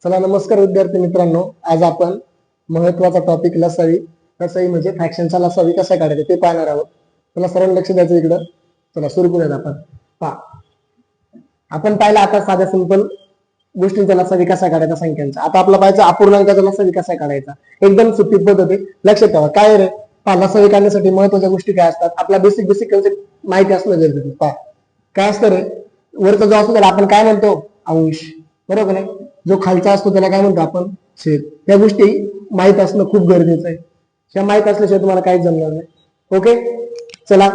चला नमस्कार विद्यार्थी मित्रांनो, आज आपण महत्वाचा टॉपिक लसावी म्हणजे फ्रॅक्शनचा लसावी कसा काढायचा ते पाहणार आहोत. चला सर्वांनी लक्ष द्यायचं इकडं. चला सुरू करूयात आपण. पहा, आपण पाहिलं आता साध्या सिंपल गोष्टींचा लसावी कसा काढायचा संख्यांचा. आता आपला पाहायचा अपूर्णांकाचा लसावी कसा काढायचा. एकदम सोपी पद्धत आहे, लक्षात ठेवा. काय रे, पहा लसावी काढण्यासाठी महत्वाच्या गोष्टी काय असतात, आपला बेसिक कन्सेप्ट माहिती असणं गरजेचं. पहा काय असतं रे, वरचा जो असतो त्याला आपण काय म्हणतो, अंश, बरोबर नाही. जो खालचा असतो त्याला काय म्हणतो आपण, छेद. या गोष्टी माहित असणं खूप गरजेचं आहे. त्या माहित असल्याशिवाय तुम्हाला काहीच जमणार नाही. ओके, चला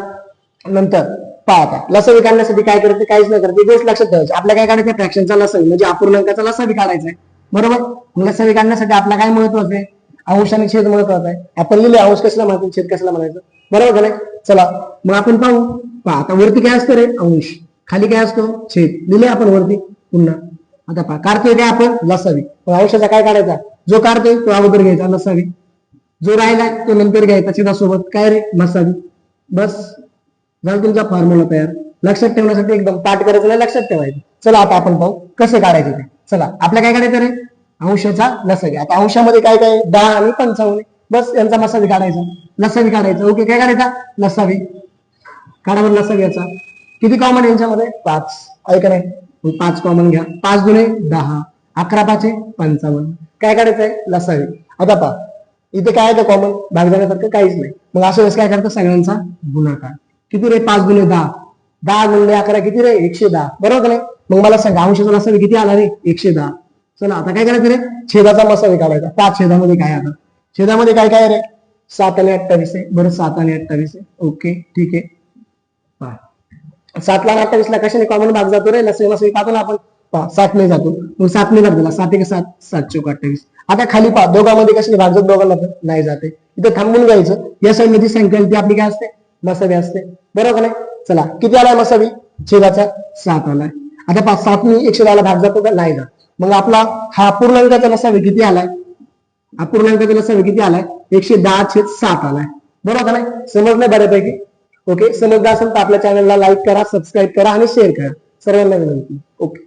नंतर पहा. आता लसावी काढण्यासाठी काय करायचं, काहीच नाही करायचं, गोष्ट लक्षात ठेवायची. आपल्या काय काढायचं, फ्रॅक्शनचा लसावी म्हणजे अपूर्णांकाचा लसावी काढायचा आहे, बरोबर. लसावी काढण्यासाठी आपला काय महत्वाचं आहे, अंश आणि छेद महत्वाचा आहे. आपण लिहिले अंश कशाला म्हणायचं, छेद कशाला म्हणायचं, बरोबर का नाही. चला मग आपण पाहू. पहा आता वरती काय असतं रे, अंश, खाली काय असतो, छेद. लिहिले आपण वरती पुन्हा. आता पहा काढतोय काय आपण, लसावी. अंशाचा काय काढायचा, जो काढतोय तो अगोदर घ्यायचा लसावी, जो राहिलाय तो नंतर घ्यायचा छेदासोबत, काय रे, लसावी. बस झालं तुमचा फॉर्म्युला तयार. लक्षात ठेवण्यासाठी एकदम पाठ करायचं नाही, लक्षात ठेवायचं. चला आता आपण पाहू कसं काढायचं ते. चला आपल्या काय काढायचं रे, अंशाचा लसावी. आता अंशामध्ये काय काय, 10 आणि 55, बस यांचा लसावी काढायचा. लसावी काढायचा. ओके, काय काढायचा, लसावी. काढावर लसावी याचा. किती कॉमन यांच्यामध्ये, 5. ऐका नाही, 5 कॉमन घ्या. 5 दुने 10, 11 5 55. काय काढायचंय, लसावी. आता पहा इथे काय आहे कॉमन, भाग जाण्यासारखं काहीच नाही. मग अशा वेळेस काय करतं, सगळ्यांचा गुणाकार. किती रे, 5 दुने 10, 10 गुणले 11 किती रे, 110, बरोबर नाही. मग मला सांगा अंशाचा लसावी किती आला रे, 110. चला आता काय करायचं रे, छेदाचा लसावी काढायचा. 5 छेदामध्ये काय आता, छेदामध्ये काय काय रे, 7 आणि 28 आहे. बरं 7 आणि 28 आहे. ओके ठीक आहे. 7 ला 28 ला कशाने कॉमन भाग जातो रे, लसावी पाहतो ना आपण. 7 ने जातो, मग 7 ने भाग दिला, 7 1 7, 7 चौक 28. आता खाली पहा, दोघांमध्ये कशाने भाग जातो, दोघांना नाही जाते. इथे थांबून घ्यायचं. या साईड मध्ये संख्या ती आपली काय असते, लसावी असते, बरोबर नाही. चला किती आलाय लसावी, छेदाचा 7 आलाय. आता पहा 7 ने 110 ला भाग जातो का, नाही जात. मग आपला हा अपूर्णांकाचा लसावी किती आलाय, अपूर्णांकाचा लसावी किती आलाय, 110/7 आलाय, बरोबर नाही. समजलंय बऱ्यापैकी. ओके, समजलं असेल तर आपल्या चॅनलला लाईक करा, सबस्क्राईब करा आणि शेअर करा. सर्वांना विनंती. ओके.